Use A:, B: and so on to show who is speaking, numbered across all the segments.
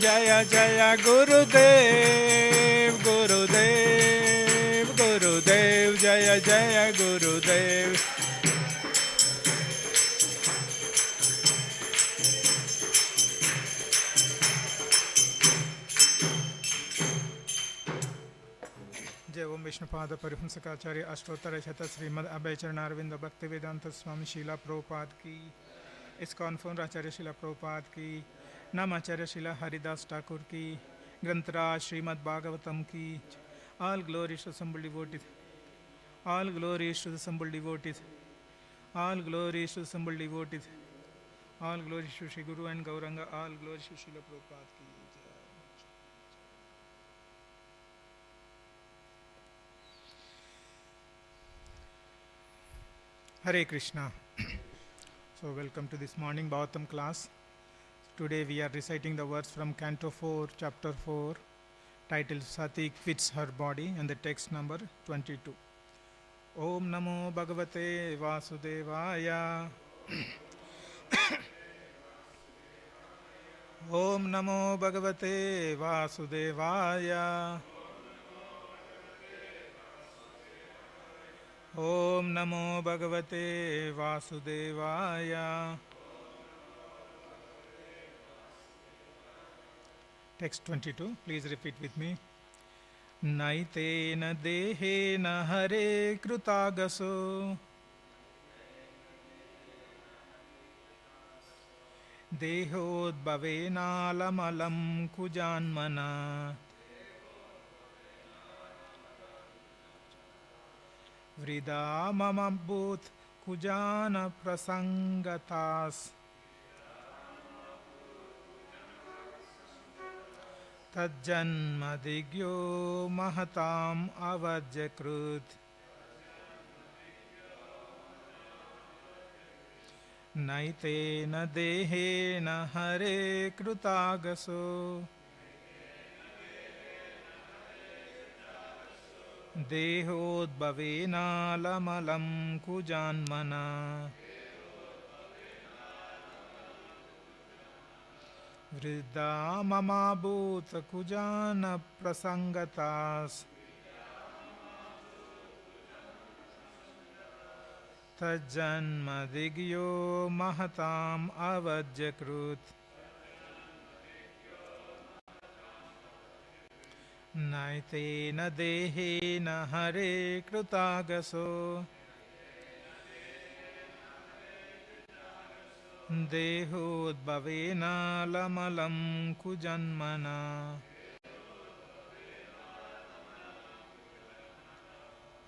A: जय जय गुरुदेव गुरुदेव गुरुदेव जय जय गुरुदेव। जय ओम विष्णुपाद परिहंसकाचार्य अष्टोत्तर शत श्रीमद अभय चरणारविंद भक्ति वेदांत स्वामी शीला प्रभुपाद की, इस्कॉन फाउंडर आचार्य शीला प्रभुपाद की, नाम आचार्य शीला हरिदास ठाकुर की, ग्रंथराज श्रीमद् भागवतम की। All glories to assembled devotees. All glories to the assembled devotees. All glories to the assembled devotees. All glories to Shri Guru and Gauranga. All glories to Srila Prabhupada ki jai. Hare Krishna. So welcome to this morning Bhagavatam class. Today we are reciting the words from Canto 4, Chapter 4, titled Sati Quits Her Body, and the text number 22. Om Namo Bhagavate Vasudevaya. Om Namo Bhagavate Vasudevaya. Om Namo Bhagavate Vasudevaya. Text 22, please repeat with me. Naitena dehena hare krutagaso dehodbhavena lamalam kujanmana vrida mamabhut kujana prasangatas Tajjanmadigyo mahatam avajyakrut Naitena dehena hare krutagaso Dehodbhavena lamalam kujanmana Vriddha mama bhuta kujana prasangatas Tajjanmadigyo mahatam avajyakrut Naitena dehena hare krutagaso Dehodbhavena lamalam kujanmana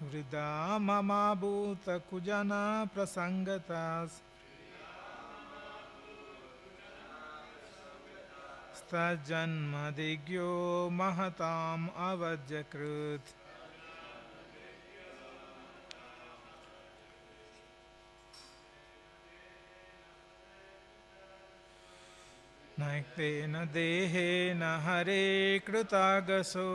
A: Vriddha mama bhuta kujana prasangatas Tajjanmadigyo mahatam avajyakrut Naitena dehena hare krutagaso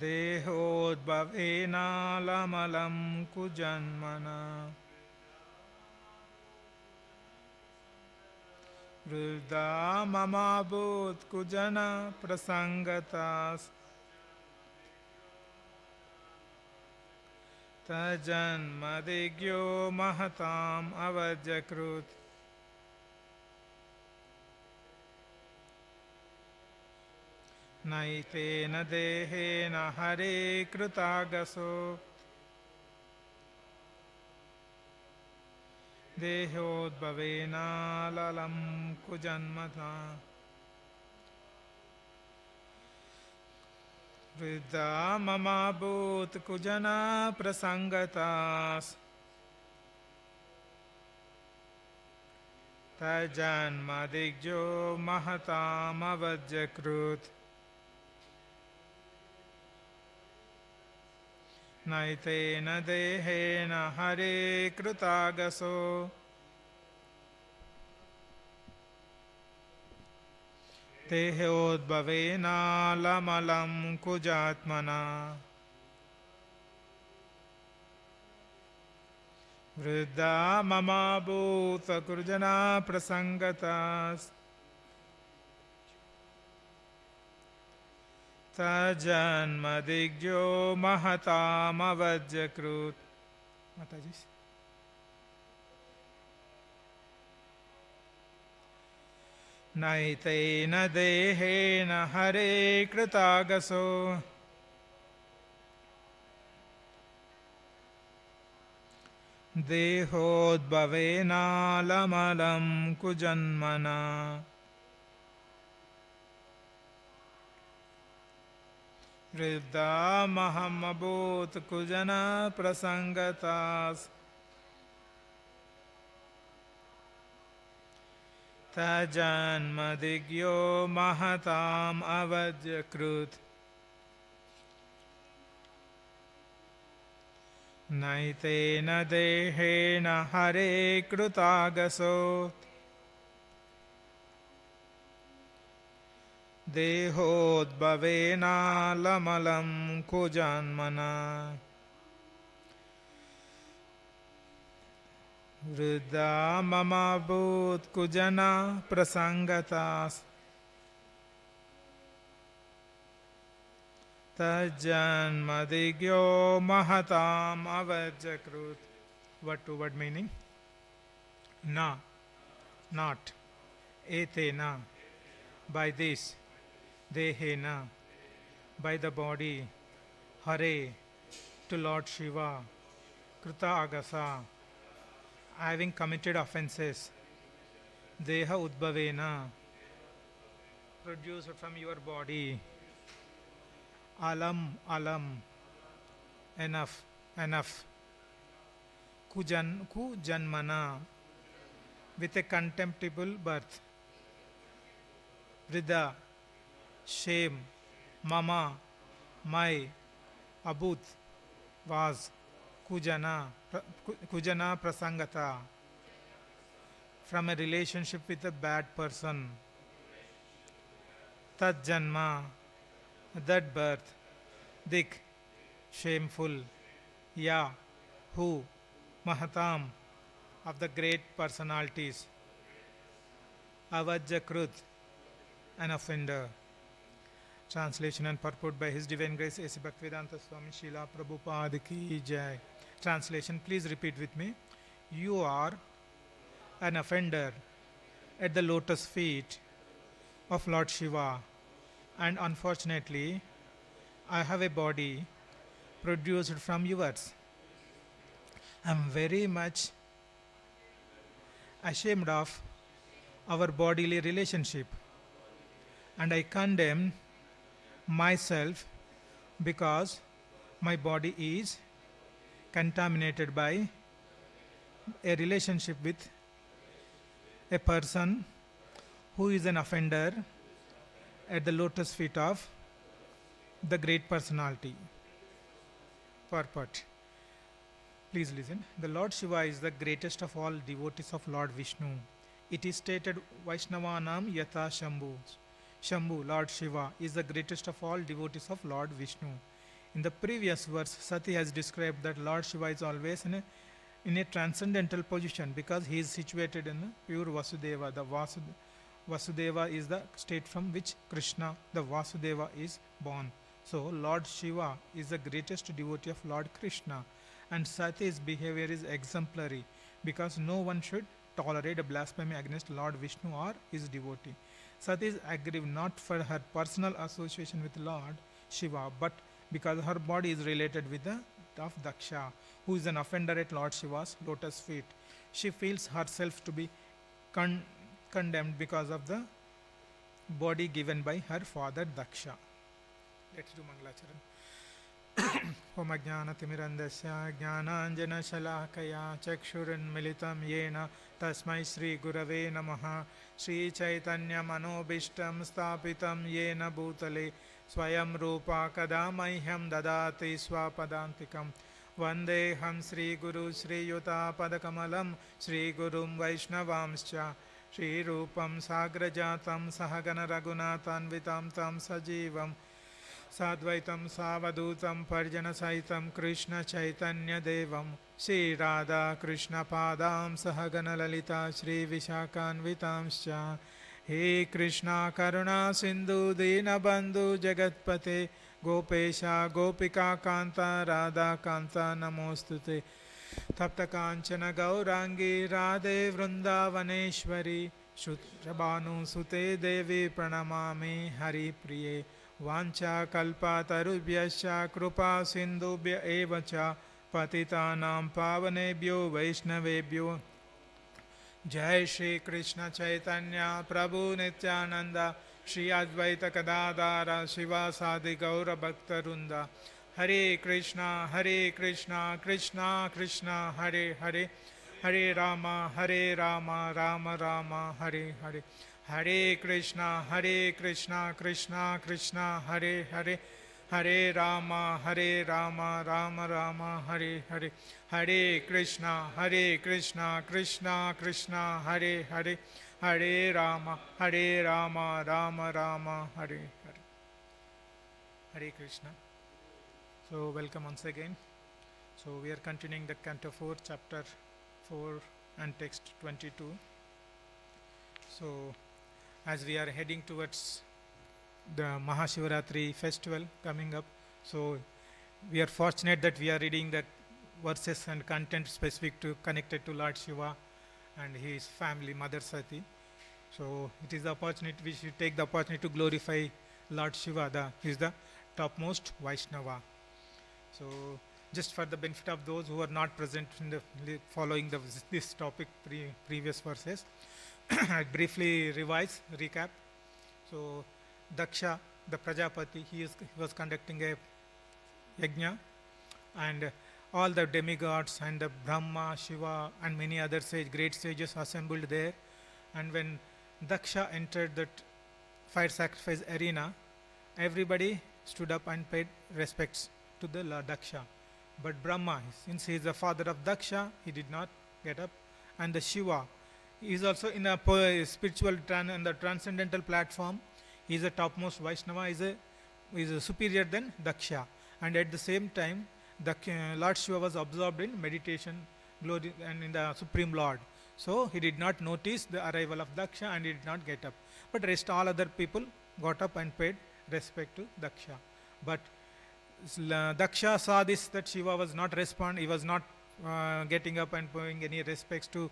A: Dehodbhavena lamalam kujanmana Vriddha mamabhut kujana prasangatas Tajjanmadigyo mahatam avajyakrut Naitena dehena hare krutagaso Dehodbhavena lalam kujanmata Vriddha mamabhut kujana prasangatas Tajjanmadigyo mahatam avajyakrut Naitena dehena hare krutagaso Dehodbhavena lamalam kujatmana Vriddha mama bhuta kurjana prasangatas tajanma digjo mahatam avajyakrut. Mataji. Naitena dehena hare kritagaso dehodbhavena lamalam kujanmana vriddha mahamabhut kujana prasangatas tajanmadigyo mahatam avajyakrut naitena dehena hare krutagaso dehodbhavena lamalam kujanmana vriddha mamabhut kujana prasangatas tajanmadigyo mahatam avajyakrut. Word to word meaning. Na, not. Etena, by this. Dehena, by the body. Hare, to Lord Shiva. Krita agasa, having committed offenses. Deha udbhavena, produced from your body. Alam, alam, enough, enough. Kujanmana, with a contemptible birth. Vriddha, shame. Mama, my. Abhut, was. Kujana prasangata, from a relationship with a bad person. Tat janma, that birth. Dik, shameful. Ya, who. Mahatam, of the great personalities. Avajyakrut, an offender. Translation and purport by His Divine Grace A.C. Bhaktivedanta Swami Srila Prabhupada Ki Jai. Translation, please repeat with me. You are an offender at the lotus feet of Lord Shiva, and unfortunately I have a body produced from yours. I am very much ashamed of our bodily relationship, and I condemn myself because my body is contaminated by a relationship with a person who is an offender at the lotus feet of the great personality. Purport. Please listen. The Lord Shiva is the greatest of all devotees of Lord Vishnu. It is stated Vaishnavanam Yatha Shambhu. Shambhu, Lord Shiva, is the greatest of all devotees of Lord Vishnu. In the previous verse, Sati has described that Lord Shiva is always in a transcendental position because he is situated in pure Vasudeva. The Vasudeva is the state from which Krishna, the Vasudeva, is born. So, Lord Shiva is the greatest devotee of Lord Krishna, and Sati's behavior is exemplary because no one should tolerate a blasphemy against Lord Vishnu or his devotee. Sati is aggrieved not for her personal association with Lord Shiva, but because her body is related with the of Daksha, who is an offender at Lord Shiva's lotus feet. She feels herself to be condemned because of the body given by her father Daksha. Let's do Mangalacharan. Om Ajnanatimirandasya Jnananjana Shalakaya Chakshurunmilitam Yena Tasmai Shri Gurave Namaha. Shri Chaitanya Manobishtam Stapitam Yena Bhutale Swayam Rupa Kadamahyam Dadati Swapadantikam. Vandeham Shri Guru Shri Yuta Padakamalam Shri Gurum Vaishnavamscha Shri Rupam Sagrajatam Sahagana Raghunathan Vitam Tam Sajivam Sadvaitam Savadutam Parjana Saitam Krishna Chaitanya Devam Shri Radha Krishna Padam Sahagana Lalita Shri Vishakanvitamscha He Krishna Karuna Sindhu Dinabandhu Jagatpate Gopesha Gopika Kanta Radha Kanta Namostute Tapta Kanchana Gaurangi Radhe Vrindavaneshwari Shutrabhanu Sute Devi Pranamami Hari Priye Vancha Kalpa Tarubhyascha Krupa Sindhubhya Evacha Patitanam Pavanebhyo Vaishnavebhyo Jai Shri Krishna Chaitanya Prabhu Nityananda Shri Advaita Kadadara Shivasadi Gaura Bhaktarunda Hare Krishna Krishna Krishna Hare Hare Hare Rama Rama Rama Hare Hare Hare Krishna Krishna Krishna Hare Hare Hare Rama Rama Rama Hare Hare Hare Krishna Krishna Krishna Hare Hare Hare Rama Rama Rama Hare Hare Hare Krishna. So welcome once again. So we are continuing the Canto 4, Chapter 4 and Text 22. So as we are heading towards the Mahashivaratri festival coming up, so we are fortunate that we are reading the verses and content specific to connected to Lord Shiva and his family, Mother Sati. So it is the opportunity, we should take the opportunity to glorify Lord Shiva, he is the topmost Vaishnava. So just for the benefit of those who are not present in the following this topic previous verses, I briefly recap. So Daksha, the Prajapati, he was conducting a yajna, and all the demigods and the Brahma, Shiva and many other great sages assembled there. And when Daksha entered that fire sacrifice arena, everybody stood up and paid respects to the Daksha. But Brahma, since he is the father of Daksha, he did not get up. And the Shiva, he is also in a spiritual and the transcendental platform. He is the topmost Vaishnava, is a superior than Daksha. And at the same time, Lord Shiva was absorbed in meditation, glory, and in the Supreme Lord. So he did not notice the arrival of Daksha and he did not get up. But rest all other people got up and paid respect to Daksha. But Daksha saw this, that Shiva was not responding, he was not getting up and paying any respects to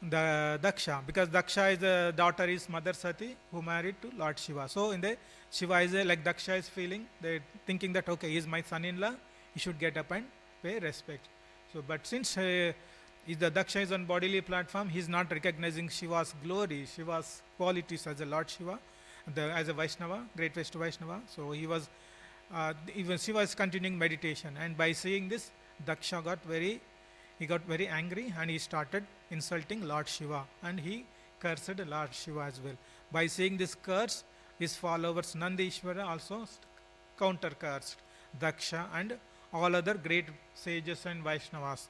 A: the Daksha, because Daksha is the daughter is Mother Sati who married to Lord Shiva. So in the Shiva is like Daksha is feeling, they thinking that okay, he is my son-in-law, he should get up and pay respect. So but since if the Daksha is on bodily platform, he is not recognizing Shiva's glory, Shiva's qualities as a Lord Shiva, as a Vaishnava, great Vaishnava. So he was even Shiva is continuing meditation, and by seeing this, Daksha got very angry and he started insulting Lord Shiva, and he cursed Lord Shiva as well. By saying this curse, his followers Nandishvara also counter cursed Daksha and all other great sages and Vaishnavas,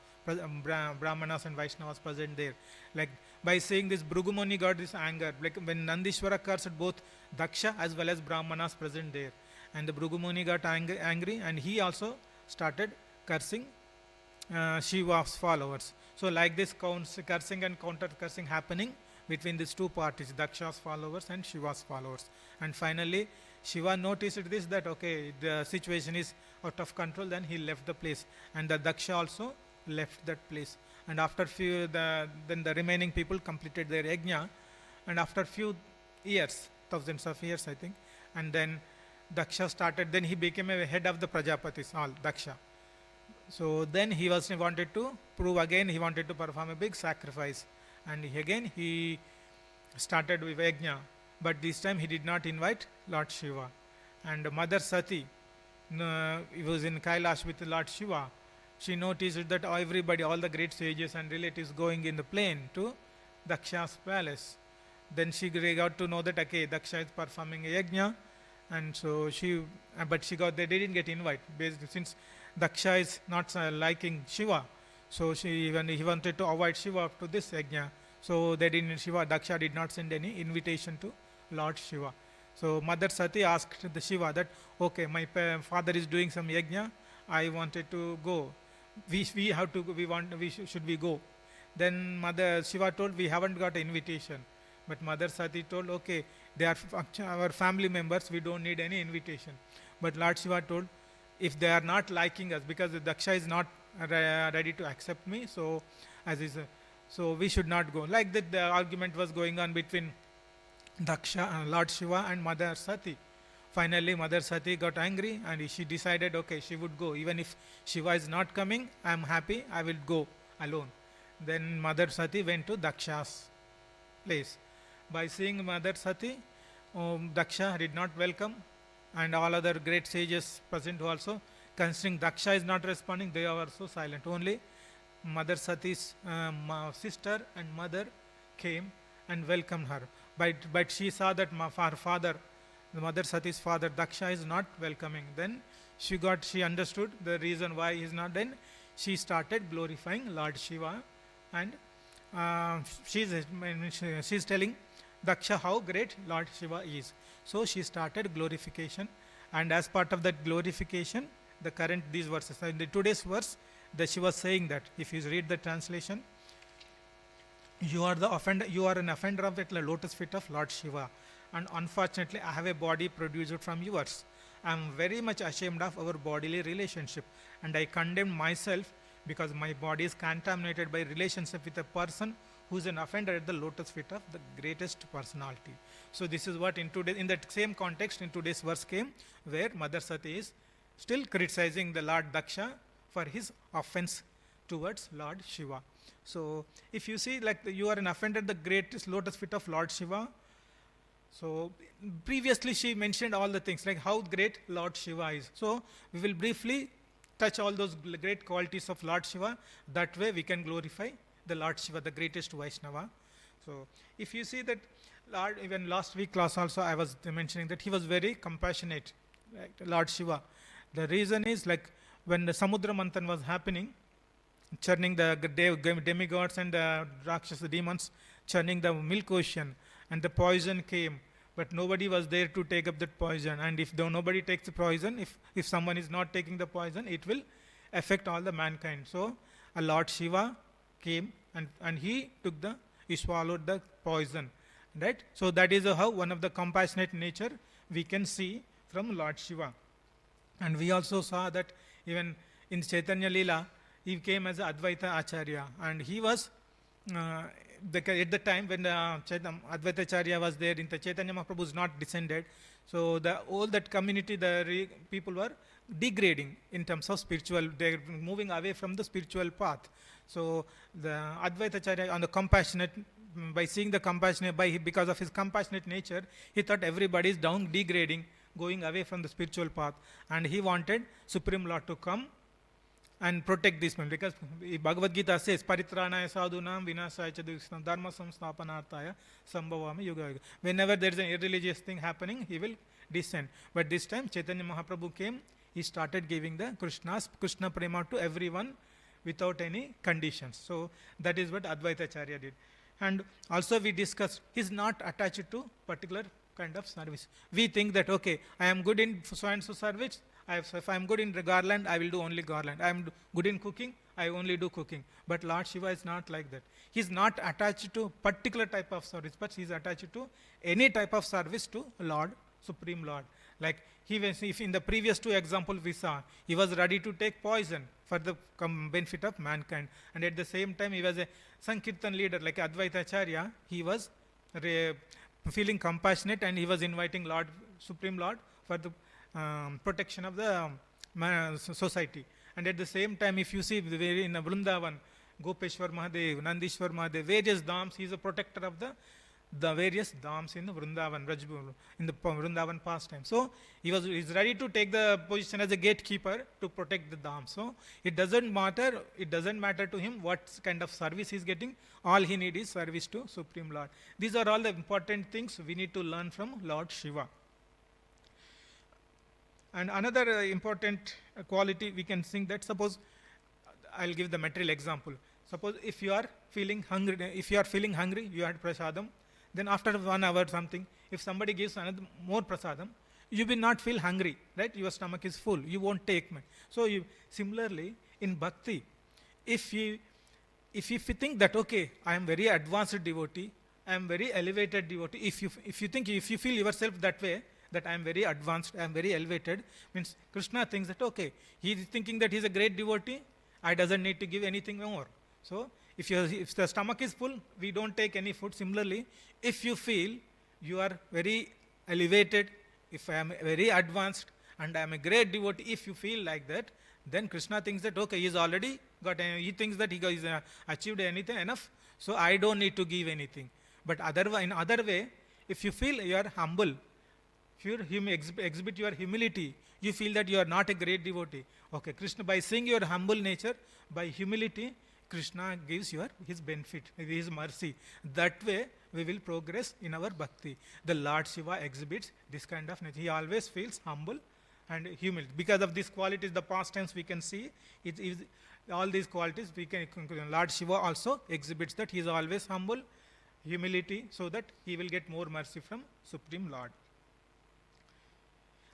A: Brahmanas and Vaishnavas present there. Like by saying this, Bhrugumuni got this anger. Like when Nandishvara cursed both Daksha as well as Brahmanas present there, and the Bhrugumuni got angry and he also started cursing Shiva's followers. So like this cursing and counter cursing happening between these two parties, Daksha's followers and Shiva's followers. And finally Shiva noticed this, that okay, the situation is out of control, then he left the place, and the Daksha also left that place. And after then the remaining people completed their yajna, and after few years, thousands of years I think, and then Daksha started, then he became a head of the Prajapatis, all Daksha. So then he wanted to prove again, he wanted to perform a big sacrifice, and again he started with yajna, but this time he did not invite Lord Shiva. And Mother Sati, he was in Kailash with Lord Shiva. She noticed that everybody, all the great sages and relatives going in the plane to Daksha's palace. Then she got to know that okay, Daksha is performing a yajna, and so they didn't get invite, since Daksha is not liking Shiva. So he wanted to avoid Shiva to this yajna. So Daksha did not send any invitation to Lord Shiva. So Mother Sati asked the Shiva that, okay, my father is doing some yajna, I wanted to go. We have to, we want, should we go? Then Mother Shiva told, we haven't got an invitation. But Mother Sati told, okay, they are our family members, we don't need any invitation. But Lord Shiva told, if they are not liking us, because the Daksha is not ready to accept me, so as is, so we should not go. Like that, the argument was going on between Daksha, Lord Shiva, and Mother Sati. Finally, Mother Sati got angry and she decided, okay, she would go. Even if Shiva is not coming, I am happy, I will go alone. Then Mother Sati went to Daksha's place. By seeing Mother Sati, Daksha did not welcome, and all other great sages present also. Considering Daksha is not responding, they are also silent. Only Mother Sati's sister and mother came and welcomed her. But she saw that her father, the Mother Sati's father, Daksha, is not welcoming. Then she understood the reason why he is not. Then she started glorifying Lord Shiva, and she's telling Daksha how great Lord Shiva is. So she started glorification, and as part of that glorification, these verses. In the today's verse, she was saying that if you read the translation, you are an offender of the lotus feet of Lord Shiva, and unfortunately I have a body produced from yours. I am very much ashamed of our bodily relationship, and I condemn myself because my body is contaminated by relationship with a person who is an offender at the lotus feet of the greatest personality. So this is what in that same context in today's verse came, where Mother Sati is still criticizing the Lord Daksha for his offense towards Lord Shiva. So if you see, like, you are an offender at the greatest lotus feet of Lord Shiva. So previously she mentioned all the things, like how great Lord Shiva is. So we will briefly touch all those great qualities of Lord Shiva. That way we can glorify the Lord Shiva, the greatest Vaishnava. So if you see that Lord, even last week class also I was mentioning that he was very compassionate, like Lord Shiva. The reason is, like, when the Samudra Manthan was happening, churning the demigods and the Rakshasa demons, churning the milk ocean, and the poison came, but nobody was there to take up that poison. And if nobody takes the poison, if someone is not taking the poison, it will affect all the mankind. So a Lord Shiva came and he swallowed the poison, right? So that is how one of the compassionate nature we can see from Lord Shiva. And we also saw that even in Chaitanya Leela, he came as Advaita Acharya, and he was at the time when Advaita Acharya was there, in the Chaitanya Mahaprabhu was not descended. So all that community, people were degrading in terms of spiritual, they are moving away from the spiritual path. So the Advaita Acharya, on the compassionate, by seeing the compassionate, because of his compassionate nature, he thought everybody is degrading, going away from the spiritual path, and he wanted Supreme Lord to come and protect this man, because Bhagavad Gita says, Paritranaya sadhunam vinasaya chaduksham dharma samsthapanarthaya sambhavami yuga yuga. Whenever there is an irreligious thing happening, he will descend. But this time Chaitanya Mahaprabhu came, he started giving the Krishna prema to everyone without any conditions. So that is what Advaita Acharya did. And also we discussed, he is not attached to particular kind of service. We think that, okay, I am good in so and so service, if I am good in garland, I will do only garland. I am good in cooking, I only do cooking. But Lord Shiva is not like that. He is not attached to particular type of service, but he is attached to any type of service to Lord, Supreme Lord. Like if in the previous two examples we saw, he was ready to take poison for the benefit of mankind. And at the same time, he was a Sankirtan leader like Advaita Acharya. He was feeling compassionate, and he was inviting Lord, Supreme Lord, for the protection of the society. And at the same time, if you see in Vrindavan, Gopeshwar Mahadev, Nandishwar Mahadev, various dhams, he is a protector of the various dhams in the Vrindavan, in the Vrindavan pastime. So he is ready to take the position as a gatekeeper to protect the dham. So it doesn't matter to him what kind of service he is getting. All he needs is service to Supreme Lord. These are all the important things we need to learn from Lord Shiva. And another important quality we can think that, suppose I'll give the material example. Suppose if you are feeling hungry, you had prasadam, Then after 1 hour something, if somebody gives another more prasadam, you will not feel hungry, right? Your stomach is full. You won't take much. So similarly, in bhakti, if you if you think that okay, I am very advanced devotee, I am very elevated devotee, if you feel yourself that way, that I am very advanced, I am very elevated, means Krishna thinks that okay, he is thinking that he is a great devotee, I doesn't need to give anything more. So if the stomach is full, we don't take any food. Similarly, if you feel you are very elevated, if I am very advanced and I am a great devotee, if you feel like that, then Krishna thinks that okay, he is already got, he thinks that he has achieved anything enough, so I don't need to give anything. But in other way, if you feel you are humble, if you exhibit your humility, you feel that you are not a great devotee. Okay, Krishna, by seeing your humble nature, by humility, Krishna gives his benefit, his mercy. That way, we will progress in our bhakti. The Lord Shiva exhibits this kind of nature. He always feels humble and humble. Because of these qualities, the past tense we can see, it is all these qualities, Lord Shiva also exhibits that he is always humble, humility, so that he will get more mercy from Supreme Lord.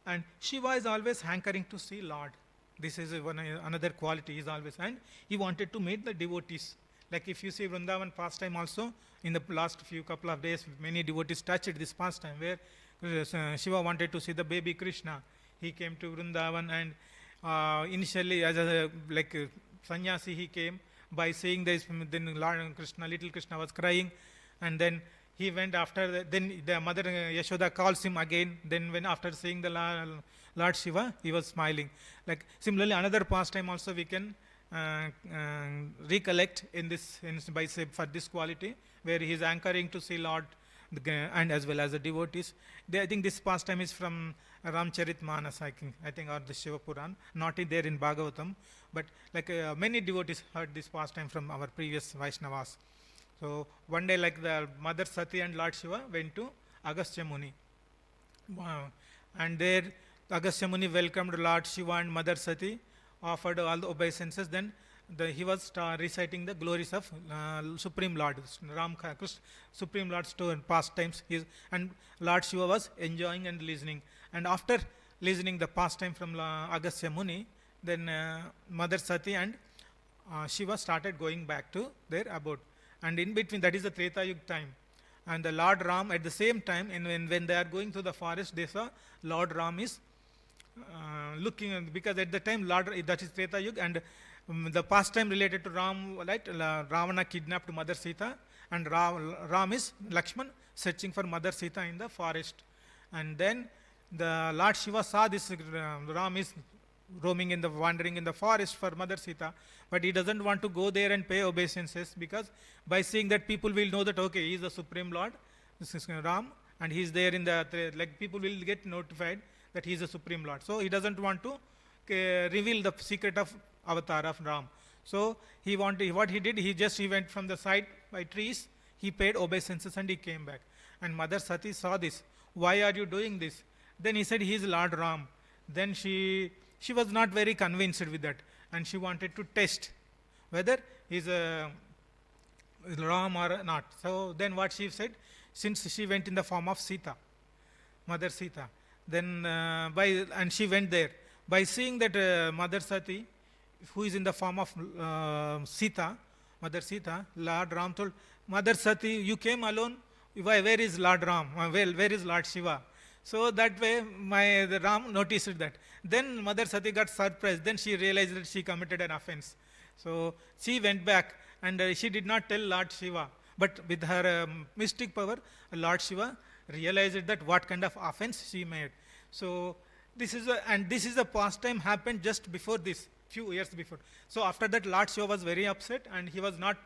A: And Shiva is always hankering to see Lord. This is another quality. He is always, and he wanted to meet the devotees. Like if you see Vrindavan pastime also, in the last couple of days, many devotees touched this pastime where Shiva wanted to see the baby Krishna. He came to Vrindavan, and initially as a sannyasi he came. By seeing this, then Lord Krishna, little Krishna was crying, and then he went after. Then the mother Yashoda calls him again. Then when after seeing the Lord Shiva, he was smiling. Like similarly, another pastime also we can recollect in this for this quality, where he is anchoring to see Lord and as well as the devotees. I think this pastime is from Ramcharitmanas, I think, or the Shiva Puran, not there in Bhagavatam, but many devotees heard this pastime from our previous Vaishnavas. So one day, the Mother Sati and Lord Shiva went to Agastya Muni. And there Agastya Muni welcomed Lord Shiva and Mother Sati, offered all the obeisances. Then he was reciting the glories of Supreme Lord, Supreme Lord's pastimes. And Lord Shiva was enjoying and listening. And after listening the pastime from Agastya Muni, then Mother Sati and Shiva started going back to their abode. And in between, that is the Treta Yuga time. And the Lord Ram, at the same time, when they are going through the forest, they saw Lord Ram is looking, because at the time, that is Treta Yuga, and the pastime related to Ram, right? Ravana kidnapped Mother Sita, and Ram is Lakshman searching for Mother Sita in the forest. And then the Lord Shiva saw this Ram is wandering in the forest for Mother Sita, but he doesn't want to go there and pay obeisances, because by seeing that, people will know that okay, he is the Supreme Lord, this is Ram, and he is there in the people will get notified that he is the Supreme Lord. So he doesn't want to reveal the secret of avatar of Ram. So what he did, he went from the side by trees, he paid obeisances and he came back. And Mother Sati saw this. Why are you doing this? Then he said, he is Lord Ram. Then she was not very convinced with that, and she wanted to test whether he is a Ram or not. So then what she said, since she went in the form of Sita, Mother Sita, then and she went there. By seeing that Mother Sati, who is in the form of Sita, Mother Sita, Lord Ram told, Mother Sati, you came alone, where is Lord Ram? Where is Lord Shiva? So that way, the Ram noticed that. Then Mother Sati got surprised. Then she realized that she committed an offense. So she went back, and she did not tell Lord Shiva. But with her mystic power, Lord Shiva realized that what kind of offense she made. So this is a pastime happened just before this, few years before. So after that, Lord Shiva was very upset, and he was not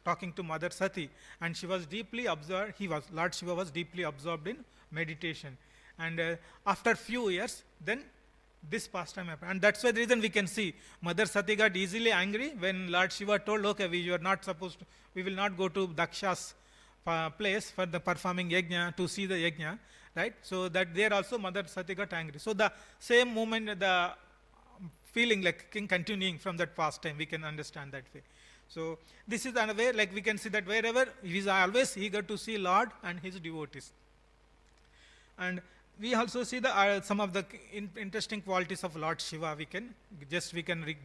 A: talking to Mother Sati, and she was deeply absorbed. Lord Shiva was deeply absorbed in meditation. And after few years, then this pastime happened. And that's why the reason we can see Mother Sati got easily angry when Lord Shiva told, okay, we will not go to Daksha's place for the performing yajna, to see the yajna, right? So that there also Mother Sati got angry. So the same moment, the feeling continuing from that pastime, we can understand that way. So this is another way, like we can see that wherever he is always eager to see Lord and his devotees. And we also see the some of the interesting qualities of Lord Shiva. We can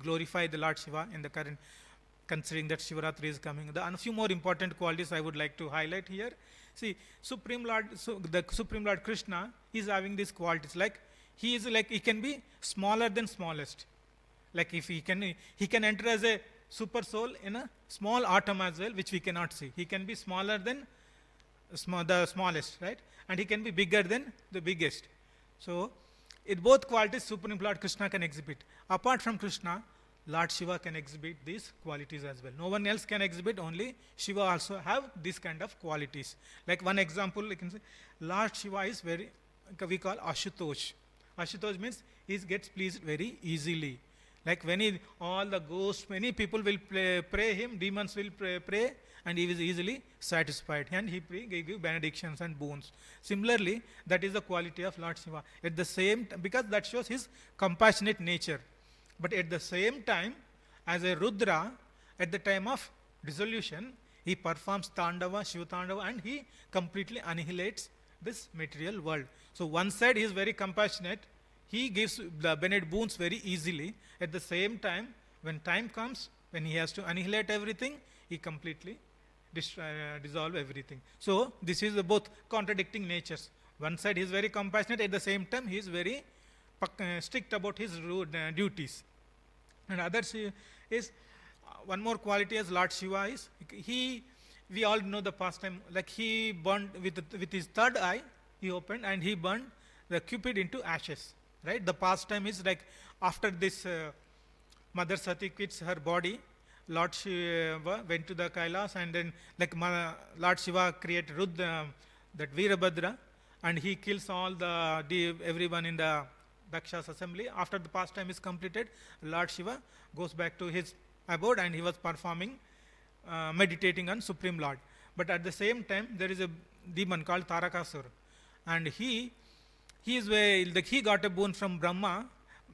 A: glorify the Lord Shiva in the current, considering that Shivaratri is coming. And a few more important qualities I would like to highlight here. See, the Supreme Lord Krishna is having these qualities. Like he can be smaller than smallest. Like if he can enter as a super soul in a small atom as well, which we cannot see. He can be smaller than the smallest, right? And he can be bigger than the biggest. So, in both qualities, Supreme Lord Krishna can exhibit. Apart from Krishna, Lord Shiva can exhibit these qualities as well. No one else can exhibit, only Shiva also have these kind of qualities. Like one example, you can say, Lord Shiva is very, we call Ashutosh. Ashutosh means he gets pleased very easily. Like when all the ghosts, many people will pray him, demons will pray, and he is easily satisfied. And he give benedictions and boons. Similarly, that is the quality of Lord Shiva. At the same time, because that shows his compassionate nature. But at the same time, as a Rudra, at the time of dissolution, he performs Tandava, Shiva Tandava, and he completely annihilates this material world. So one side he is very compassionate, he gives the benefit boons very easily. At the same time, when time comes, when he has to annihilate everything, he completely dissolve everything. So this is both contradicting natures. One side he is very compassionate, at the same time he is very strict about his duties. And others is one more quality as Lord Shiva is, we all know the pastime, like he burned with his third eye, he opened and he burned the Cupid into ashes. Right? The pastime is like after this Mother Sati quits her body, Lord Shiva went to the Kailas, and then like Lord Shiva created that Veerabhadra, and he kills all everyone in the Daksha's assembly. After the pastime is completed, Lord Shiva goes back to his abode, and he was performing, meditating on Supreme Lord. But at the same time, there is a demon called Tarakasur, and he got a boon from Brahma,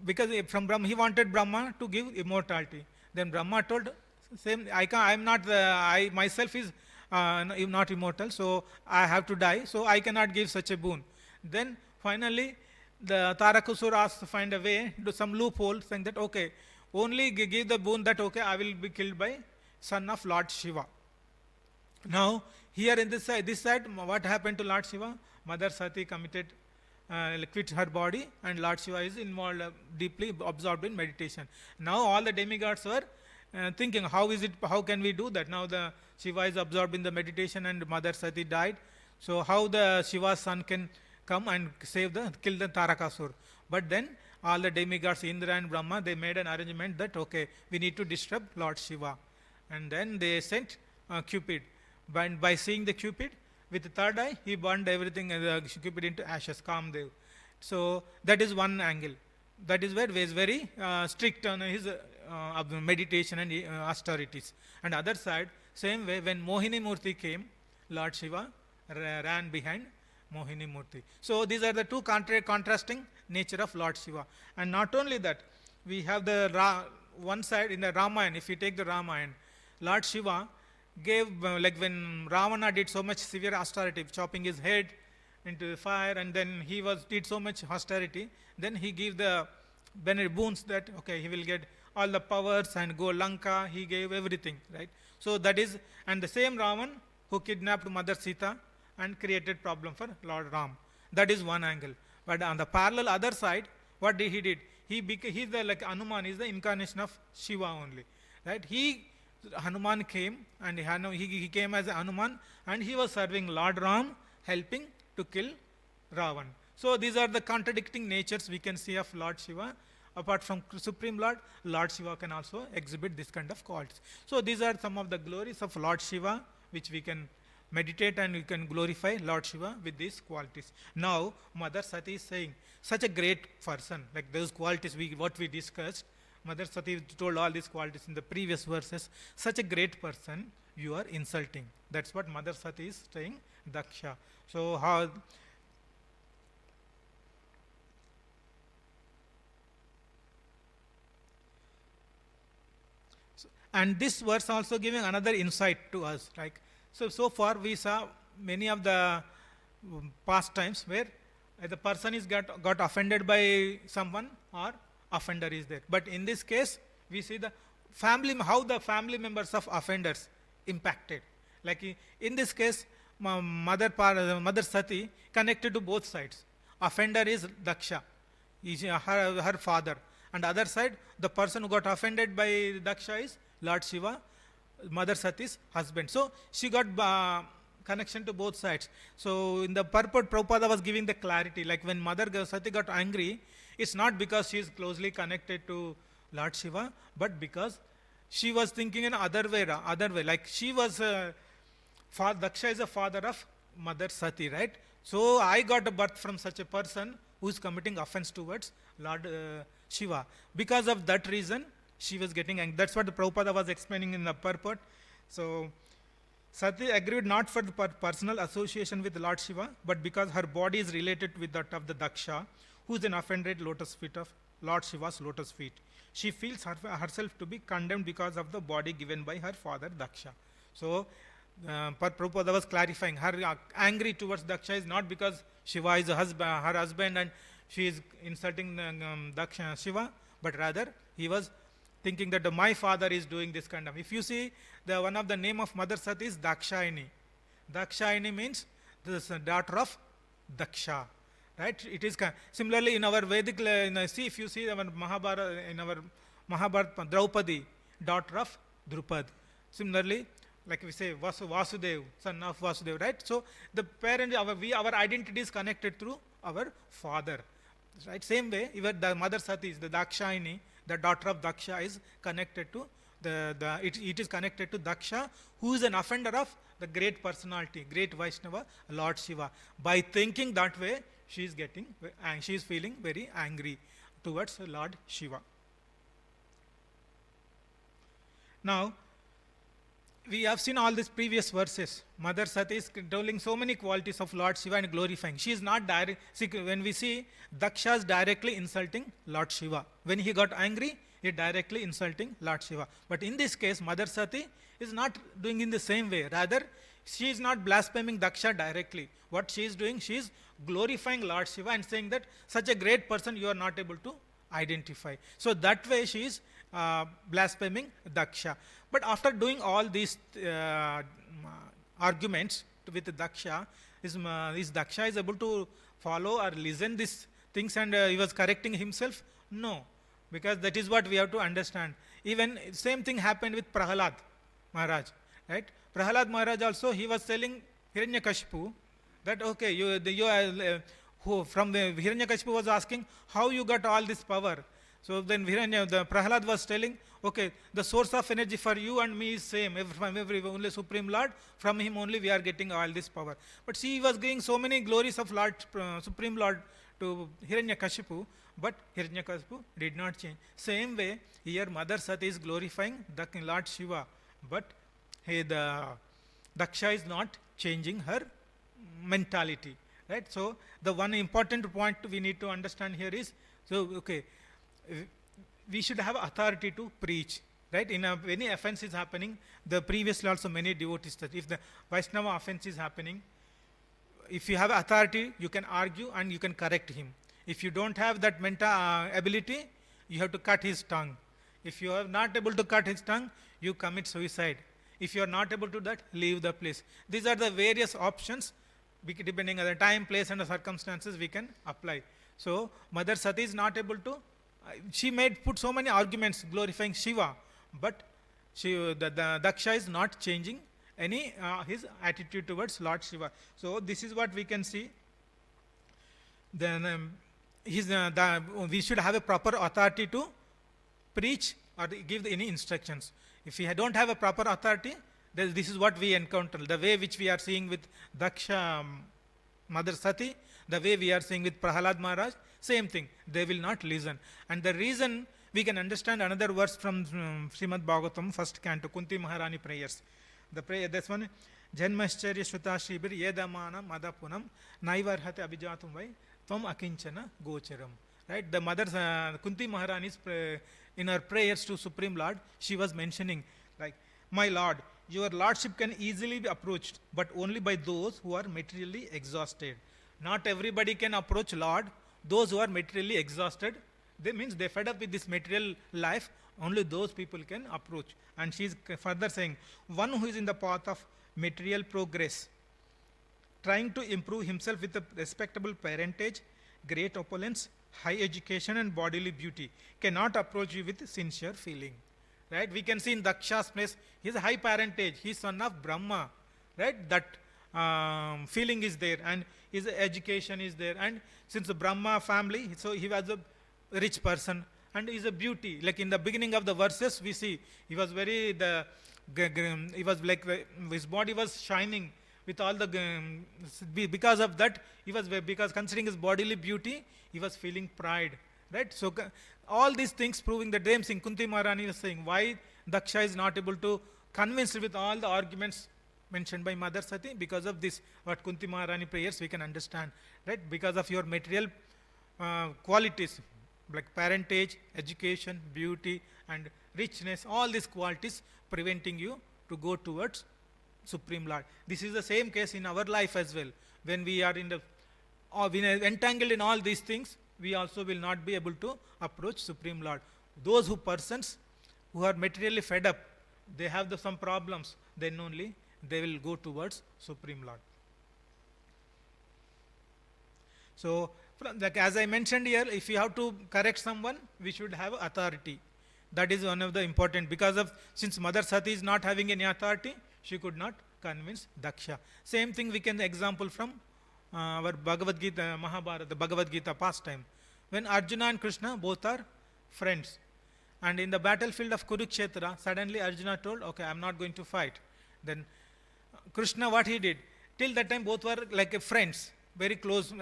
A: because from Brahma he wanted Brahma to give immortality. Then Brahma told, same, I myself is not immortal, so I have to die, so I cannot give such a boon. Then finally the Tarakasur asked to find a way, do some loophole, saying that okay, only give the boon that okay, I will be killed by son of Lord Shiva. Now here in this side, what happened to Lord Shiva? Mother Sati quit her body, and Lord Shiva is involved, deeply absorbed in meditation. Now all the demigods were thinking, how can we do that? Now the Shiva is absorbed in the meditation and Mother Sati died. So how the Shiva's son can come and kill the Tarakasur? But then all the demigods, Indra and Brahma, they made an arrangement that okay, we need to disturb Lord Shiva. And then they sent Cupid. By seeing the Cupid, with the third eye, he burned everything, Cupid into ashes, Kamdev. So that is one angle. That is where he is very strict on his meditation and austerities. And other side, same way, when Mohini Murti came, Lord Shiva ran behind Mohini Murti. So these are the two contrasting nature of Lord Shiva. And not only that, we have the one side in the Ramayana. If you take the Ramayana, Lord Shiva gave, like when Ravana did so much severe austerity, chopping his head into the fire, and then he did so much austerity, then he gave the boons that okay, he will get all the powers and go Lanka, he gave everything, right? So that is, and the same Ravan who kidnapped Mother Sita and created problem for Lord Ram. That is one angle. But on the parallel other side, what did he did? He's the, like Hanuman is the incarnation of Shiva only, right? Hanuman came, and he came as a Hanuman, and he was serving Lord Ram, helping to kill Ravan. So these are the contradicting natures we can see of Lord Shiva. Apart from Supreme Lord, Lord Shiva can also exhibit this kind of qualities. So these are some of the glories of Lord Shiva, which we can meditate, and we can glorify Lord Shiva with these qualities. Now Mother Sati is saying, such a great person, like those qualities what we discussed, Mother Sati told all these qualities in the previous verses. Such a great person you are insulting. That's what Mother Sati is saying, Daksha. So how? And this verse also giving another insight to us. Like, so far we saw many of the past times where the person is got offended by someone or offender is there. But in this case, we see the family, how the family members of offenders impacted. Like in this case, mother Sati connected to both sides. Offender is Daksha, is her father. And other side, the person who got offended by Daksha is Lord Shiva, Mother Sati's husband. So she got connection to both sides. So in the purport, Prabhupada was giving the clarity. Like when Mother Sati got angry, it's not because she is closely connected to Lord Shiva, but because she was thinking in other way. Like she was, Daksha is a father of Mother Sati, right? So I got a birth from such a person who is committing offense towards Lord Shiva. Because of that reason, she was getting angry. That's what the Prabhupada was explaining in the purport. So Sati agreed not for the personal association with Lord Shiva, but because her body is related with that of the Daksha, who is an offended lotus feet of Lord Shiva's lotus feet. She feels herself to be condemned because of the body given by her father Daksha. So Prabhupada was clarifying, her angry towards Daksha is not because Shiva is her husband and she is insulting Daksha Shiva, but rather he was thinking that my father is doing this kind of. If you see, one of the name of Mother Sati is Dakshayani. Dakshayani means this daughter of Daksha, right? It is similarly in our Vedic. See, if you see our Mahabharata, in our Mahabharata, Draupadi, daughter of Drupad. Similarly, like we say Vasudev, son of Vasudev, right? So the parent, our identity is connected through our father, right? Same way, even the Mother Sati is the Dakshayani, the daughter of Daksha is connected to it is connected to Daksha, who is an offender of the great personality, great Vaishnava, Lord Shiva. By thinking that way, she is feeling very angry towards Lord Shiva. Now, we have seen all these previous verses. Mother Sati is telling so many qualities of Lord Shiva and glorifying. She is not direct. See, when we see Daksha is directly insulting Lord Shiva. When he got angry, he directly insulting Lord Shiva. But in this case, Mother Sati is not doing in the same way. Rather, she is not blaspheming Daksha directly. What she is doing, she is glorifying Lord Shiva and saying that such a great person you are not able to identify. So that way she is blaspheming Daksha. But after doing all these arguments with Daksha, is Daksha is able to follow or listen these things and he was correcting himself? No, because that is what we have to understand. Even same thing happened with Prahalad Maharaj, right? Prahalad Maharaj also, he was telling Hiranyakashipu that okay, who from the Hiranyakashipu was asking how you got all this power. So then the Prahalad was telling, okay, the source of energy for you and me is same. From only Supreme Lord, from him only we are getting all this power. But she was giving so many glories of Lord, Supreme Lord to Hiranyakashipu, but Hiranyakashipu did not change. Same way, here Mother Sati is glorifying the Lord Shiva, but the Daksha is not changing her mentality, right? So the one important point we need to understand here is, so okay, we should have authority to preach, right? In any offense is happening, the previously also many devotees that if the Vaishnava offense is happening, if you have authority, you can argue and you can correct him. If you don't have that mental ability, you have to cut his tongue. If you are not able to cut his tongue, you commit suicide. If you are not able to do that, leave the place. These are the various options, depending on the time, place and the circumstances we can apply. So Mother Sati is not able to, she put so many arguments glorifying Shiva, but the Daksha is not changing any his attitude towards Lord Shiva. So this is what we can see. Then we should have a proper authority to preach or give any instructions. If we don't have a proper authority, then this is what we encounter. The way which we are seeing with Daksha, Mother Sati, the way we are seeing with Prahalad Maharaj, same thing. They will not listen. And the reason, we can understand another verse from Srimad Bhagavatam, first canto, Kunti Maharani prayers. The prayer, this one, Janmascharya Shruta Shribir Yedamana Madapunam Naivarhate Abhijatum Vai Tvam Akinchana Gocharam. Right? The mother, Kunti Maharani, in her prayers to Supreme Lord, she was mentioning Like, my Lord, your Lordship can easily be approached, but only by those who are materially exhausted. Not everybody can approach Lord. Those who are materially exhausted, they means they fed up with this material life, only those people can approach. And she is further saying, one who is in the path of material progress, trying to improve himself with a respectable parentage, great opulence, high education, and bodily beauty, cannot approach you with sincere feeling. Right? We can see in Daksha's place, he is a high parentage, he is son of Brahma. Right? That feeling is there, and his education is there. And since the Brahma family, so he was a rich person, and is a beauty. Like in the beginning of the verses, we see he was very he was like his body was shining with all the because of that he was, because considering his bodily beauty, he was feeling pride. Right? So all these things proving the same thing. Kunti Maharani was saying why Daksha is not able to convince with all the arguments mentioned by Mother Sati, because of this. What Kunti Maharani prayers we can understand. Right? Because of your material qualities, like parentage, education, beauty, and richness, all these qualities preventing you to go towards Supreme Lord. This is the same case in our life as well. When we are in the when entangled in all these things, we also will not be able to approach Supreme Lord. Those persons who are materially fed up, they have some problems, then only they will go towards Supreme Lord. So, like as I mentioned here, if you have to correct someone, we should have authority. That is one of the important, because of, since Mother Sati is not having any authority, she could not convince Daksha. Same thing we can example from our Bhagavad Gita, Mahabharata, the Bhagavad Gita pastime. When Arjuna and Krishna both are friends, and in the battlefield of Kurukshetra, suddenly Arjuna told, okay, I am not going to fight. Then Krishna, what he did? Till that time both were like friends, very close.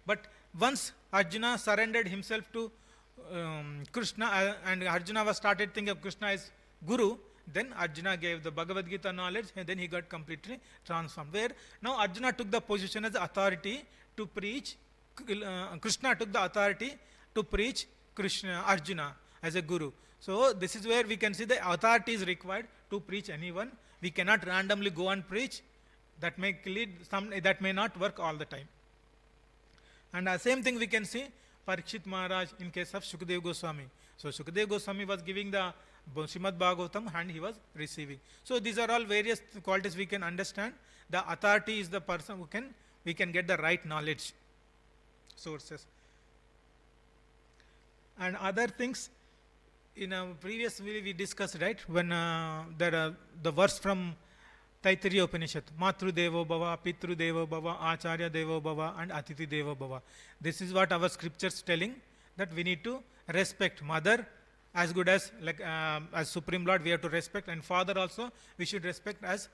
A: But once Arjuna surrendered himself to Krishna, and Arjuna was started thinking of Krishna as Guru, then Arjuna gave the Bhagavad Gita knowledge, and then he got completely transformed. Where now Arjuna took the position as authority to preach, Krishna took the authority to preach Arjuna as a Guru. So this is where we can see the authority is required to preach anyone. We cannot randomly go and preach. That may lead that may not work all the time. And the same thing we can see Parikshit Maharaj in case of Shukdev Goswami. So Shukdev Goswami was giving the Srimad Bhagavatam and he was receiving. So these are all various qualities we can understand. The authority is the person who we can get the right knowledge sources. And other things, in a previous video we discussed, right, when the verse from Taittiriya Upanishad, Matru Devo Bhava, Pitru Devo Bhava, Acharya Devo Bhava, and Atiti Devo Bhava. This is what our scriptures telling, that we need to respect mother as good as, like as Supreme Lord we have to respect, and father also we should respect as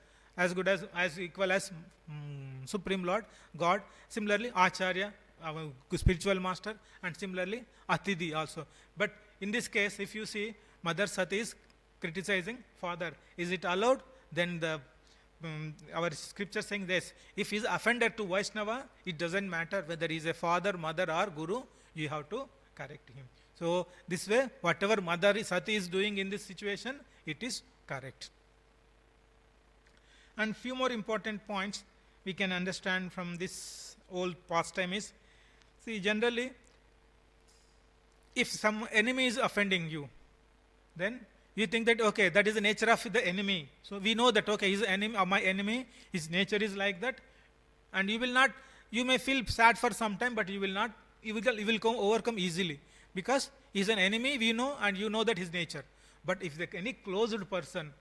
A: good as equal as Supreme Lord God. Similarly Acharya, our spiritual master, and similarly Atidi also. But in this case, if you see Mother Sati is criticizing father, is it allowed? Then the our scripture saying this, if he is offended to Vaishnava, it doesn't matter whether he is a father, mother, or guru, you have to correct him. So this way, whatever Mother Sati is doing in this situation, it is correct. And few more important points we can understand from this old pastime is, see, generally, if some enemy is offending you, then you think that, okay, that is the nature of the enemy. So we know that, okay, he's enemy, or my enemy, his nature is like that. And you will not, you may feel sad for some time, but you will not, you will overcome easily. Because he is an enemy, we know, and you know that his nature. But if any closed person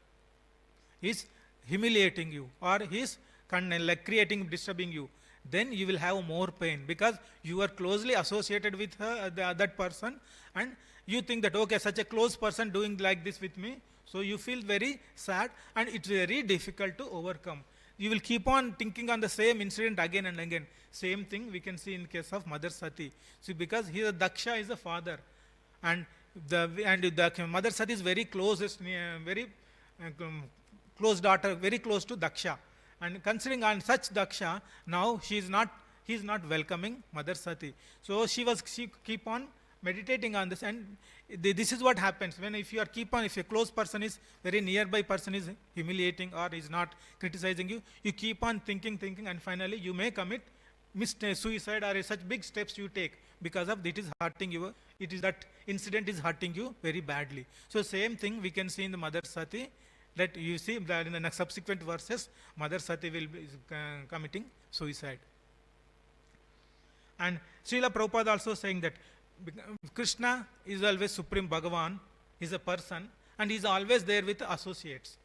A: is humiliating you, or he is like disturbing you, then you will have more pain, because you are closely associated with that person, and you think that, okay, such a close person doing like this with me, so you feel very sad, and it's very difficult to overcome. You will keep on thinking on the same incident again and again. Same thing we can see in case of Mother Sati. See, because here Daksha is the father, and the Mother Sati is very close daughter, very close to Daksha. And considering on such Daksha, now he is not welcoming Mother Sati. So she keep on meditating on this, and this is what happens when if you are keep on, if a close person is very nearby person is humiliating or is not criticizing you, you keep on thinking, and finally you may commit suicide or such big steps you take because of it is hurting you. It is that incident is hurting you very badly. So same thing we can see in the Mother Sati, that you see that in the subsequent verses, Mother Sati will be committing suicide. And Srila Prabhupada also saying that Krishna is always Supreme Bhagavan, is a person, and he is always there with associates,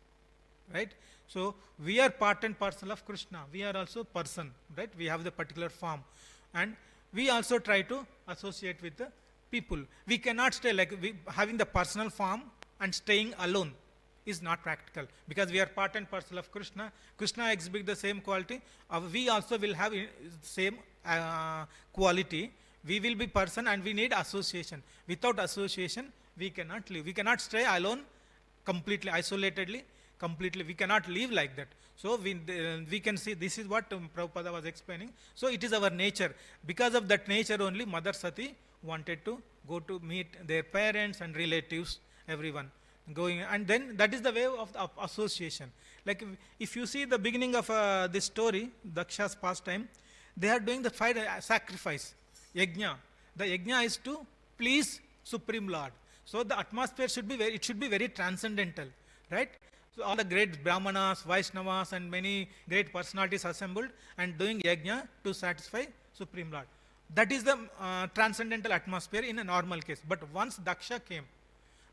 A: right? So we are part and parcel of Krishna. We are also person, right? We have the particular form, and we also try to associate with the people. We cannot stay like having the personal form and staying alone is not practical, because we are part and parcel of Krishna. Krishna exhibits the same quality. We also will have same quality. We will be person, and we need association. Without association, we cannot live. We cannot stay alone, completely isolatedly. Completely, we cannot live like that. So we can see this is what Prabhupada was explaining. So it is our nature. Because of that nature only, Mother Sati wanted to go to meet their parents and relatives, everyone going, and then that is the way of the association. Like if you see the beginning of this story, Daksha's pastime, they are doing the fire sacrifice, yajna. The yajna is to please Supreme Lord. So the atmosphere should be very transcendental, right? So all the great Brahmanas, Vaishnavas, and many great personalities assembled and doing yajna to satisfy Supreme Lord. That is the transcendental atmosphere in a normal case. But once Daksha came,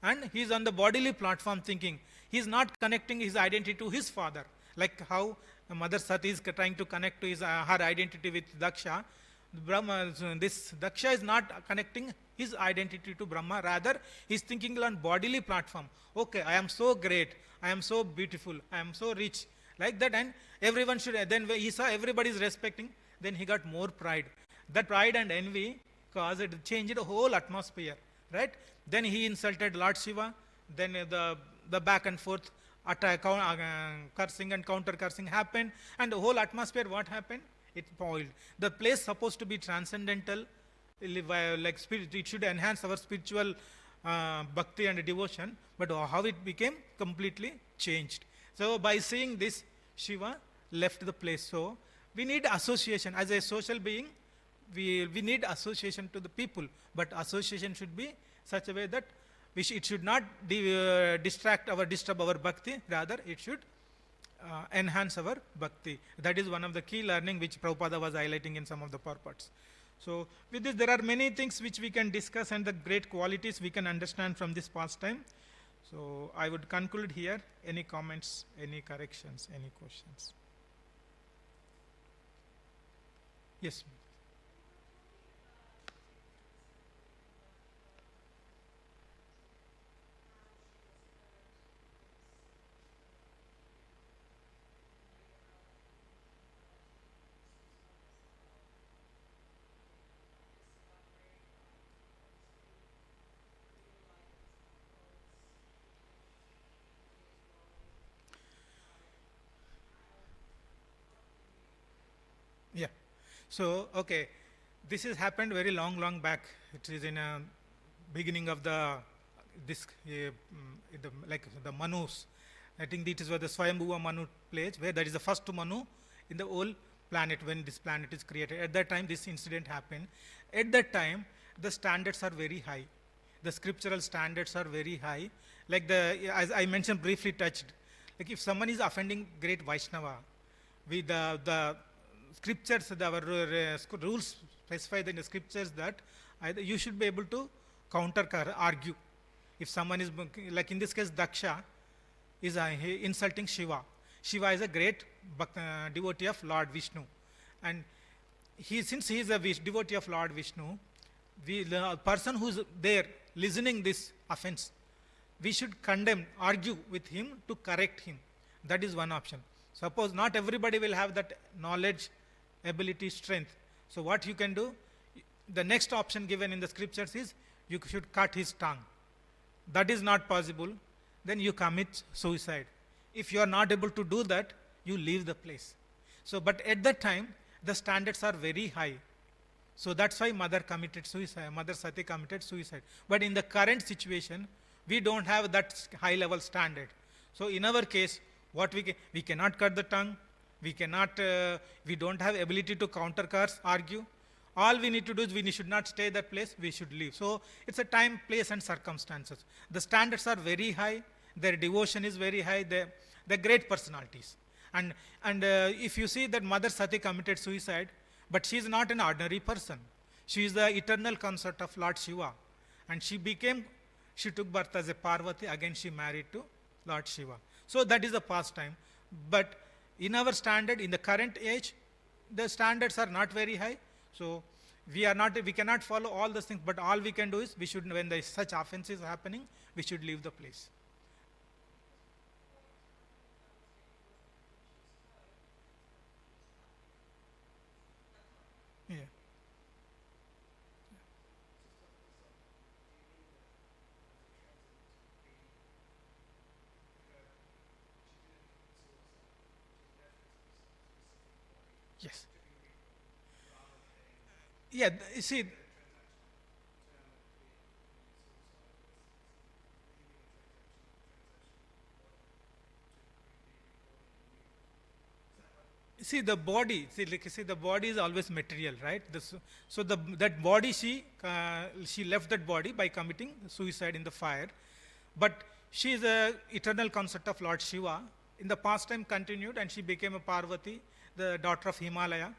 A: and he is on the bodily platform thinking, he is not connecting his identity to his father, like how Mother Sati is trying to connect to her identity with Daksha. This Daksha is not connecting his identity to Brahma, rather he is thinking on bodily platform. Okay, I am so great, I am so beautiful, I am so rich, like that, and everyone should, then he saw everybody is respecting, then he got more pride. That pride and envy caused it, changed the whole atmosphere, right? Then he insulted Lord Shiva, then the back and forth attack, cursing and counter cursing happened, and the whole atmosphere, what happened? It spoiled. The place supposed to be transcendental, like spirit, it should enhance our spiritual bhakti and devotion, but how it became completely changed. So by seeing this, Shiva left the place. So we need association as a social being. We need association to the people, but association should be such a way that it should not disturb our bhakti, rather it should enhance our bhakti. That is one of the key learning which Prabhupada was highlighting in some of the purports. So with this, there are many things which we can discuss, and the great qualities we can understand from this pastime. So I would conclude here. Any comments, any corrections, any questions? Yes. Yeah. So, okay, this has happened very long back. It is in a beginning of the like the Manus. I think it is where the Swayambhuva Manu place, where that is the first Manu in the whole planet when this planet is created. At that time, this incident happened. At that time, the standards are very high. The scriptural standards are very high. Like as I mentioned, briefly touched. Like if someone is offending great Vaishnava, with the scriptures, our rules specified in the scriptures that either you should be able to argue. If someone is, like in this case, Daksha is insulting Shiva. Shiva is a great devotee of Lord Vishnu, and since he is a devotee of Lord Vishnu, the person who is there listening this offense, we should condemn, argue with him to correct him. That is one option. Suppose not everybody will have that knowledge, ability, strength. So what you can do, the next option given in the scriptures is you should cut his tongue. That is not possible, then you commit suicide. If you are not able to do that, you leave the place. So, but at that time, the standards are very high. So that's why mother committed suicide, Mother Sati committed suicide. But in the current situation, we don't have that high level standard. So in our case, what we cannot cut the tongue, we cannot, we don't have ability to counter curse, argue. All we need to do is we should not stay that place, we should leave. So it's a time, place, and circumstances. The standards are very high, their devotion is very high, they're great personalities. And if you see that Mother Sati committed suicide, but she is not an ordinary person. She is the eternal consort of Lord Shiva. And she took birth as a Parvati, again she married to Lord Shiva. So that is the past time. But in our standard, in the current age, the standards are not very high. So we cannot follow all those things, but all we can do is, when there is such offenses happening, we should leave the place. Yeah. Yes. Yeah, you see, the body is always material, right? So that body, she left that body by committing suicide in the fire, but she is a eternal consort of Lord Shiva. In the past time continued, and she became a Parvati, the daughter of Himalaya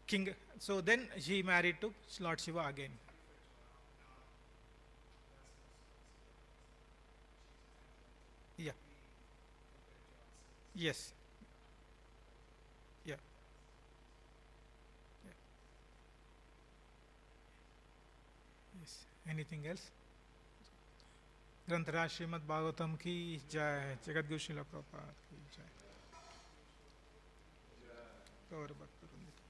A: king. So then she married to Lord Shiva again. Yeah. Yes. Yeah. Yeah. Yes. Anything else? ग्रंथराज Shrimad Bhagavatam की जय, जगत गुरु शिला प्रभुपाद की जय, गौर भक्त वृंद की